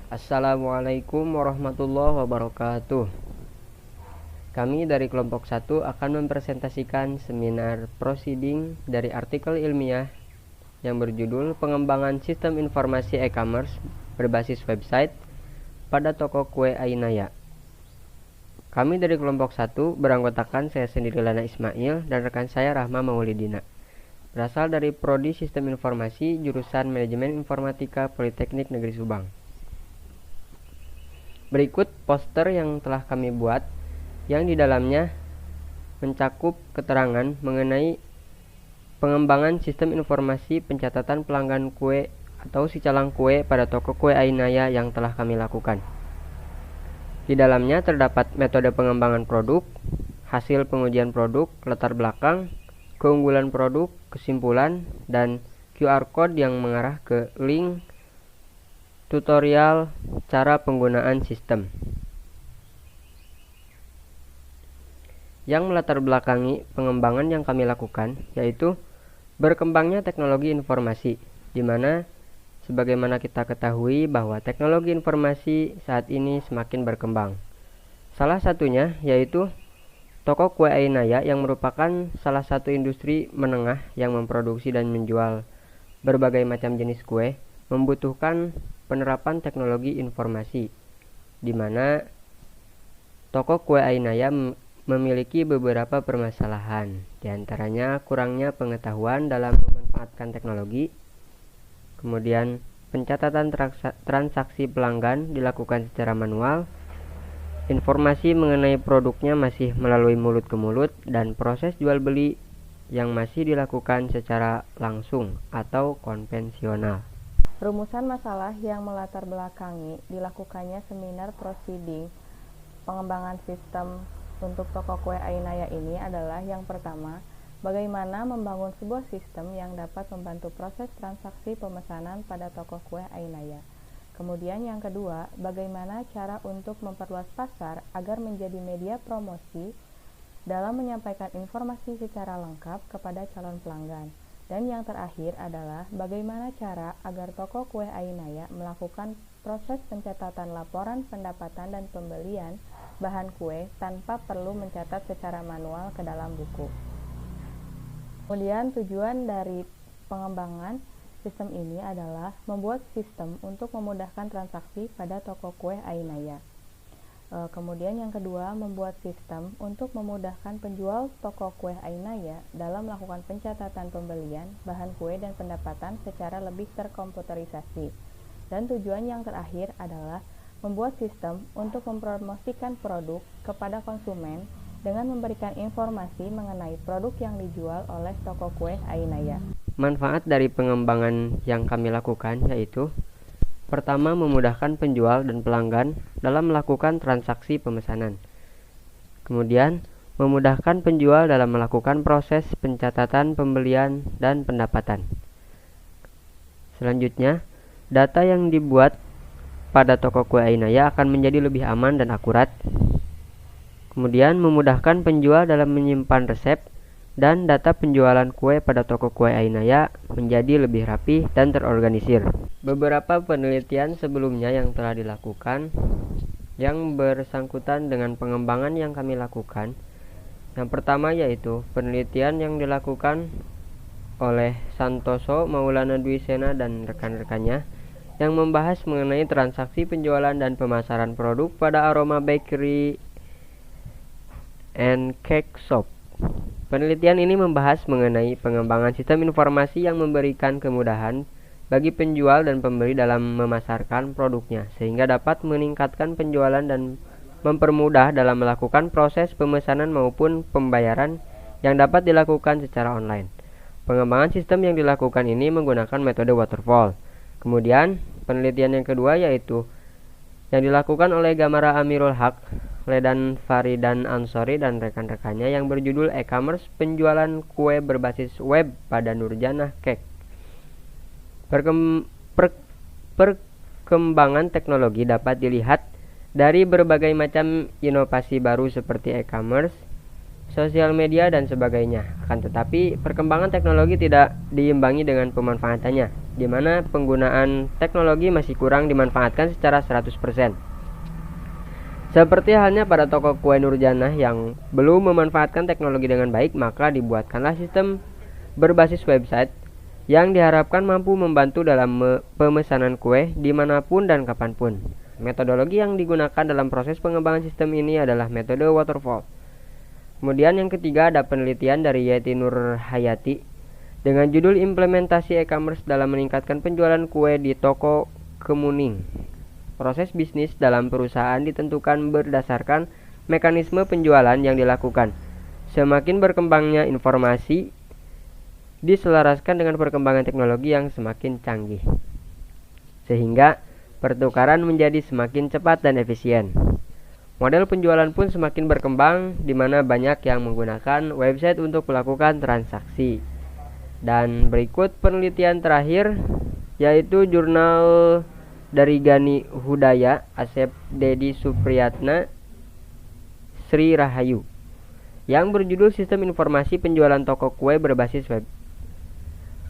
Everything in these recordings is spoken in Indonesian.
Assalamualaikum warahmatullahi wabarakatuh. Kami dari kelompok 1 akan mempresentasikan seminar proceeding dari artikel ilmiah yang berjudul Pengembangan Sistem Informasi E-commerce berbasis website pada toko kue Ainaya. Kami dari kelompok 1 beranggotakan saya sendiri Lana Ismail dan rekan saya Rahma Maulidina. Berasal dari Prodi Sistem Informasi jurusan Manajemen Informatika Politeknik Negeri Subang. Berikut poster yang telah kami buat yang di dalamnya mencakup keterangan mengenai pengembangan sistem informasi pencatatan pelanggan kue atau si calang kue pada toko kue Ainaya yang telah kami lakukan. Di dalamnya terdapat metode pengembangan produk, hasil pengujian produk, latar belakang, keunggulan produk, kesimpulan, dan QR Code yang mengarah ke link tutorial cara penggunaan sistem. Yang melatar belakangi pengembangan yang kami lakukan yaitu berkembangnya teknologi informasi, di mana sebagaimana kita ketahui bahwa teknologi informasi saat ini semakin berkembang. Salah satunya yaitu toko kue Ainaya yang merupakan salah satu industri menengah yang memproduksi dan menjual berbagai macam jenis kue, membutuhkan penerapan teknologi informasi, di mana toko kue Ainaya memiliki beberapa permasalahan, diantaranya kurangnya pengetahuan dalam memanfaatkan teknologi, kemudian pencatatan transaksi pelanggan dilakukan secara manual, informasi mengenai produknya masih melalui mulut ke mulut, dan proses jual beli yang masih dilakukan secara langsung atau konvensional. Rumusan masalah yang melatar belakangi dilakukannya seminar proceeding pengembangan sistem untuk toko kue Ainaya ini adalah yang pertama, bagaimana membangun sebuah sistem yang dapat membantu proses transaksi pemesanan pada toko kue Ainaya. Kemudian yang kedua, bagaimana cara untuk memperluas pasar agar menjadi media promosi dalam menyampaikan informasi secara lengkap kepada calon pelanggan. Dan yang terakhir adalah bagaimana cara agar toko kue Ainaya melakukan proses pencatatan laporan pendapatan dan pembelian bahan kue tanpa perlu mencatat secara manual ke dalam buku. Kemudian tujuan dari pengembangan sistem ini adalah membuat sistem untuk memudahkan transaksi pada toko kue Ainaya. Kemudian yang kedua, membuat sistem untuk memudahkan penjual toko kue Ainaya dalam melakukan pencatatan pembelian, bahan kue, dan pendapatan secara lebih terkomputerisasi. Dan tujuan yang terakhir adalah membuat sistem untuk mempromosikan produk kepada konsumen dengan memberikan informasi mengenai produk yang dijual oleh toko kue Ainaya. Manfaat dari pengembangan yang kami lakukan yaitu pertama, memudahkan penjual dan pelanggan dalam melakukan transaksi pemesanan. Kemudian, memudahkan penjual dalam melakukan proses pencatatan pembelian dan pendapatan. Selanjutnya, data yang dibuat pada toko kue Ainaya akan menjadi lebih aman dan akurat. Kemudian, memudahkan penjual dalam menyimpan resep dan data penjualan kue pada toko kue Ainaya menjadi lebih rapi dan terorganisir. Beberapa penelitian sebelumnya yang telah dilakukan yang bersangkutan dengan pengembangan yang kami lakukan. Yang pertama yaitu penelitian yang dilakukan oleh Santoso, Maulana Dwi Sena dan rekan-rekannya yang membahas mengenai transaksi penjualan dan pemasaran produk pada Aroma Bakery and Cake Shop. Penelitian ini membahas mengenai pengembangan sistem informasi yang memberikan kemudahan bagi penjual dan pembeli dalam memasarkan produknya, sehingga dapat meningkatkan penjualan dan mempermudah dalam melakukan proses pemesanan maupun pembayaran yang dapat dilakukan secara online. Pengembangan sistem yang dilakukan ini menggunakan metode waterfall. Kemudian, penelitian yang kedua yaitu yang dilakukan oleh Gamara Amirul Haq, Ledan Faridan Ansori dan rekan-rekannya yang berjudul E-commerce penjualan kue berbasis web pada Nurjanah Cake. Perkembangan teknologi dapat dilihat dari berbagai macam inovasi baru seperti e-commerce, sosial media, dan sebagainya. Akan tetapi, perkembangan teknologi tidak diimbangi dengan pemanfaatannya. di mana penggunaan teknologi masih kurang dimanfaatkan secara 100%. Seperti halnya pada toko kue Nurjanah yang belum memanfaatkan teknologi dengan baik, maka dibuatkanlah sistem berbasis website yang diharapkan mampu membantu dalam pemesanan kue dimanapun dan kapanpun. Metodologi yang digunakan dalam proses pengembangan sistem ini adalah metode waterfall. Kemudian yang ketiga ada penelitian dari Yeti Nurhayati dengan judul implementasi e-commerce dalam meningkatkan penjualan kue di toko Kemuning. Proses bisnis dalam perusahaan ditentukan berdasarkan mekanisme penjualan yang dilakukan. Semakin berkembangnya informasi diselaraskan dengan perkembangan teknologi yang semakin canggih, sehingga pertukaran menjadi semakin cepat dan efisien. Model penjualan pun semakin berkembang, di mana banyak yang menggunakan website untuk melakukan transaksi. Dan berikut penelitian terakhir, yaitu jurnal dari Gani Hudaya, Asep Dedi Supriyatna, Sri Rahayu, yang berjudul Sistem Informasi Penjualan Toko Kue Berbasis Web.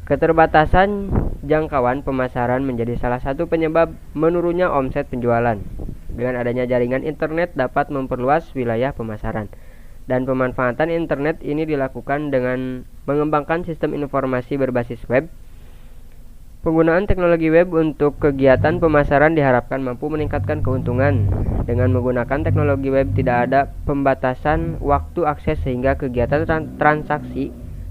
Keterbatasan jangkauan pemasaran menjadi salah satu penyebab menurunnya omset penjualan. Dengan adanya jaringan internet dapat memperluas wilayah pemasaran, dan pemanfaatan internet ini dilakukan dengan mengembangkan sistem informasi berbasis web. Penggunaan teknologi web untuk kegiatan pemasaran diharapkan mampu meningkatkan keuntungan. Dengan menggunakan teknologi web tidak ada pembatasan waktu akses sehingga kegiatan transaksi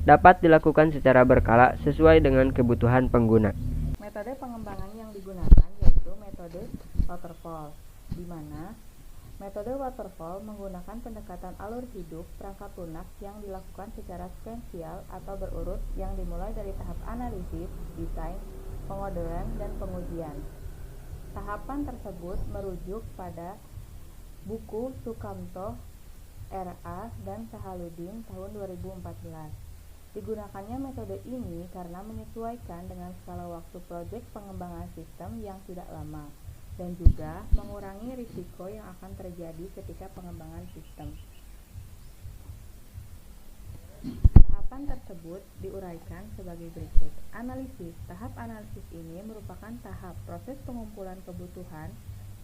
dapat dilakukan secara berkala sesuai dengan kebutuhan pengguna. Metode pengembangan yang digunakan yaitu metode waterfall, di mana metode waterfall menggunakan pendekatan alur hidup perangkat lunak yang dilakukan secara sequential atau berurut yang dimulai dari tahap analisis, desain, pengodean, dan pengujian. Tahapan tersebut merujuk pada buku Sukamto, R.A. dan Sahaludin tahun 2014. Digunakannya metode ini karena menyesuaikan dengan skala waktu proyek pengembangan sistem yang tidak lama, dan juga mengurangi risiko yang akan terjadi ketika pengembangan sistem. Tahapan tersebut diuraikan sebagai berikut. Analisis. Tahap analisis ini merupakan tahap proses pengumpulan kebutuhan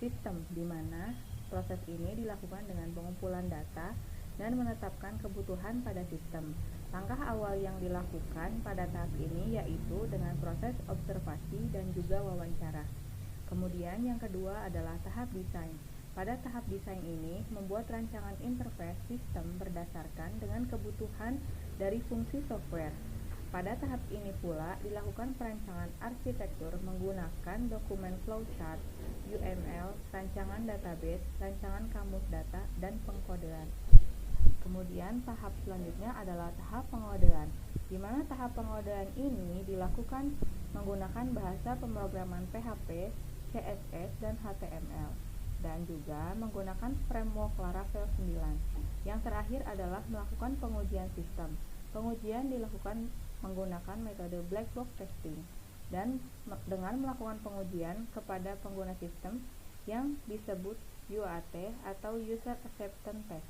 sistem, di mana proses ini dilakukan dengan pengumpulan data dan menetapkan kebutuhan pada sistem. Langkah awal yang dilakukan pada tahap ini yaitu dengan proses observasi dan juga wawancara. Kemudian yang kedua adalah tahap desain. Pada tahap desain ini, membuat rancangan interface sistem berdasarkan dengan kebutuhan dari fungsi software. Pada tahap ini pula dilakukan perancangan arsitektur menggunakan dokumen flowchart, UML, rancangan database, rancangan kamus data, dan pengkodean. Kemudian tahap selanjutnya adalah tahap pengodean, di mana tahap pengodean ini dilakukan menggunakan bahasa pemrograman PHP, CSS, dan HTML, dan juga menggunakan framework Laravel 9. Yang terakhir adalah melakukan pengujian sistem. Pengujian dilakukan menggunakan metode black box testing, dan dengan melakukan pengujian kepada pengguna sistem yang disebut UAT atau User Acceptance Test,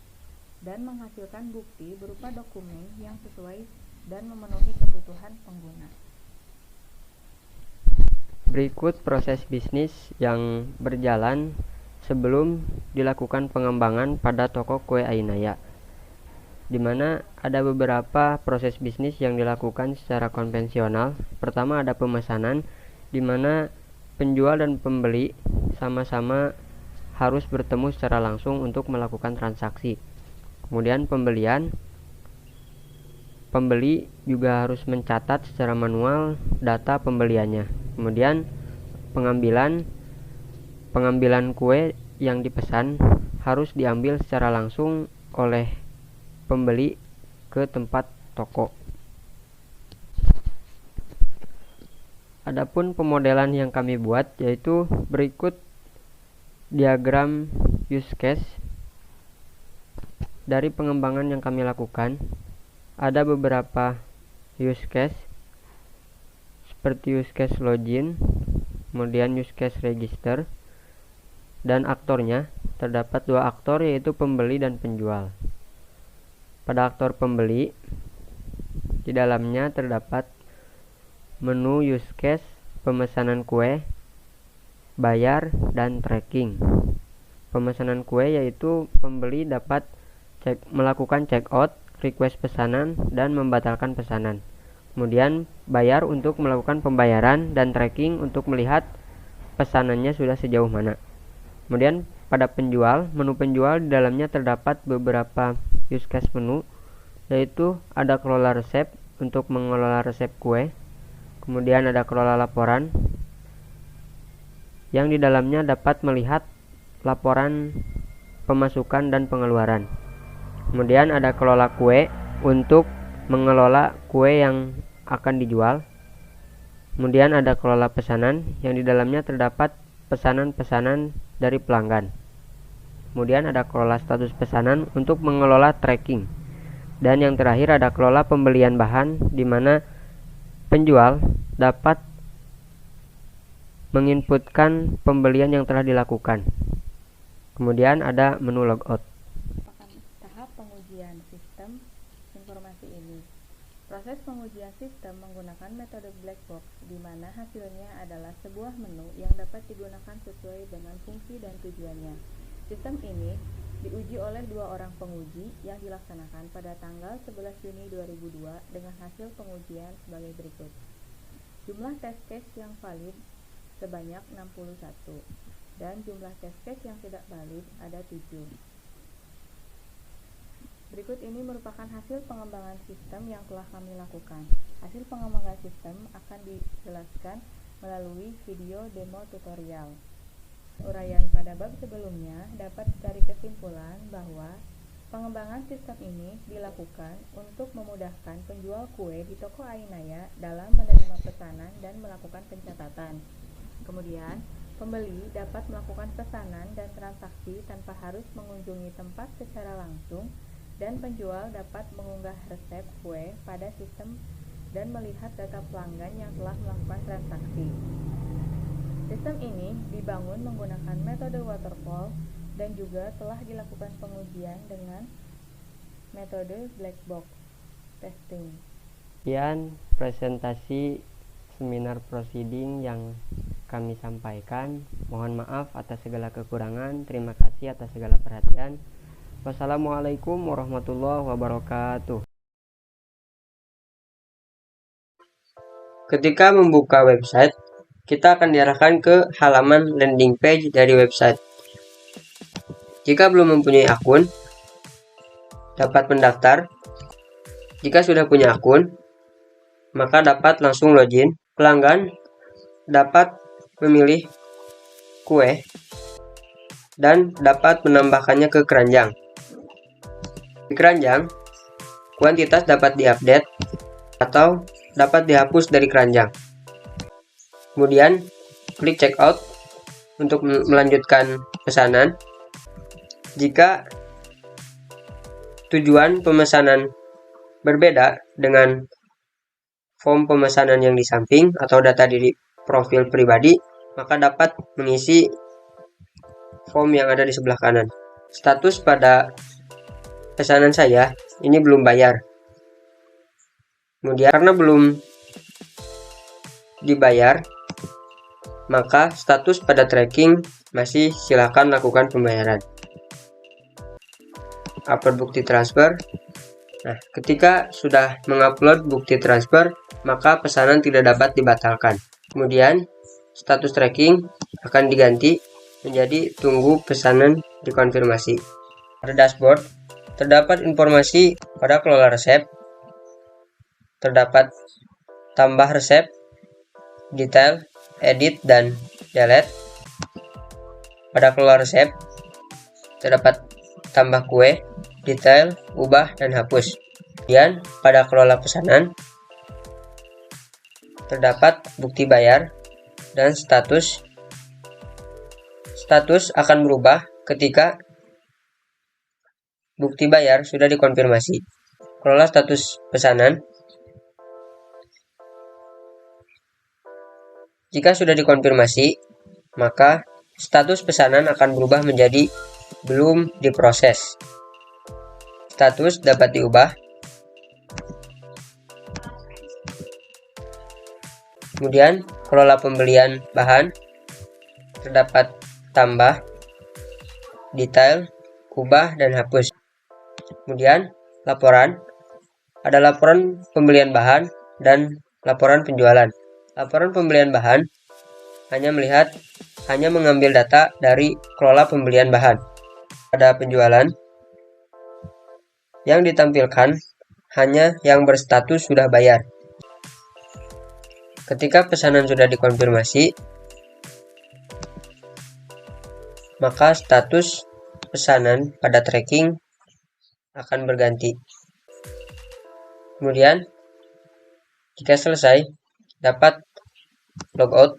dan menghasilkan bukti berupa dokumen yang sesuai dan memenuhi kebutuhan pengguna. Berikut proses bisnis yang berjalan sebelum dilakukan pengembangan pada toko kue Ainaya, di mana ada beberapa proses bisnis yang dilakukan secara konvensional. Pertama ada pemesanan, di mana penjual dan pembeli sama-sama harus bertemu secara langsung untuk melakukan transaksi. Kemudian pembeli juga harus mencatat secara manual data pembeliannya. Kemudian pengambilan kue yang dipesan harus diambil secara langsung oleh pembeli ke tempat toko. Adapun pemodelan yang kami buat yaitu berikut diagram use case dari pengembangan yang kami lakukan. Ada beberapa use case seperti use case login, kemudian use case register, dan aktornya terdapat dua aktor yaitu pembeli dan penjual. Pada aktor pembeli, di dalamnya terdapat menu use case pemesanan kue, bayar, dan tracking. Pemesanan kue yaitu pembeli dapat melakukan check out, request pesanan, dan membatalkan pesanan. Kemudian bayar untuk melakukan pembayaran, dan tracking untuk melihat pesanannya sudah sejauh mana. Kemudian pada penjual, menu penjual di dalamnya terdapat beberapa use case menu, yaitu ada kelola resep untuk mengelola resep kue. Kemudian ada kelola laporan yang di dalamnya dapat melihat laporan pemasukan dan pengeluaran. Kemudian ada kelola kue untuk mengelola kue yang akan dijual. Kemudian ada kelola pesanan yang di dalamnya terdapat pesanan-pesanan dari pelanggan. Kemudian ada kelola status pesanan untuk mengelola tracking. Dan yang terakhir ada kelola pembelian bahan, di mana penjual dapat menginputkan pembelian yang telah dilakukan. Kemudian ada menu logout. Tahap pengujian sistem informasi ini. Proses pengujian sistem menggunakan metode black box, di mana hasilnya adalah sebuah menu yang dapat digunakan sesuai dengan fungsi dan tujuannya. Sistem ini diuji oleh 2 orang penguji yang dilaksanakan pada tanggal 11 Juni 2002 dengan hasil pengujian sebagai berikut. Jumlah test case yang valid sebanyak 61 dan jumlah test case yang tidak valid ada 7. Berikut ini merupakan hasil pengembangan sistem yang telah kami lakukan. Hasil pengembangan sistem akan dijelaskan melalui video demo tutorial. Uraian pada bab sebelumnya dapat dari kesimpulan bahwa pengembangan sistem ini dilakukan untuk memudahkan penjual kue di toko Ainaya dalam menerima pesanan dan melakukan pencatatan. Kemudian, pembeli dapat melakukan pesanan dan transaksi tanpa harus mengunjungi tempat secara langsung, dan penjual dapat mengunggah resep kue pada sistem dan melihat data pelanggan yang telah melakukan transaksi. Sistem ini dibangun menggunakan metode waterfall dan juga telah dilakukan pengujian dengan metode black box testing. Sekian presentasi seminar proceeding yang kami sampaikan. Mohon maaf atas segala kekurangan. Terima kasih atas segala perhatian. Wassalamualaikum warahmatullahi wabarakatuh. Ketika membuka website, kita akan diarahkan ke halaman landing page dari website. Jika belum mempunyai akun, dapat mendaftar. Jika sudah punya akun, maka dapat langsung login. Pelanggan dapat memilih kue dan dapat menambahkannya ke keranjang. Di keranjang, kuantitas dapat diupdate atau dapat dihapus dari keranjang. Kemudian, klik checkout untuk melanjutkan pesanan. Jika tujuan pemesanan berbeda dengan form pemesanan yang di samping atau data diri profil pribadi, maka dapat mengisi form yang ada di sebelah kanan. Status pada pesanan saya ini belum bayar. Kemudian karena belum dibayar, maka status pada tracking masih silakan lakukan pembayaran. Upload bukti transfer. Nah, ketika sudah mengupload bukti transfer, maka pesanan tidak dapat dibatalkan. Kemudian, status tracking akan diganti menjadi tunggu pesanan dikonfirmasi. Pada dashboard, terdapat informasi pada kelola resep, terdapat tambah resep, detail, edit, dan delete. Pada kelola resep, terdapat tambah kue, detail, ubah, dan hapus. Kemudian, pada kelola pesanan, terdapat bukti bayar dan status. Status akan berubah ketika bukti bayar sudah dikonfirmasi. Kelola status pesanan. Jika sudah dikonfirmasi, maka status pesanan akan berubah menjadi belum diproses. Status dapat diubah. Kemudian kelola pembelian bahan, terdapat tambah, detail, ubah, dan hapus. Kemudian laporan, ada laporan pembelian bahan dan laporan penjualan. Laporan pembelian bahan hanya mengambil data dari kelola pembelian bahan. Pada penjualan, yang ditampilkan hanya yang berstatus sudah bayar. Ketika pesanan sudah dikonfirmasi, maka status pesanan pada tracking akan berganti. Kemudian, jika selesai, dapat logout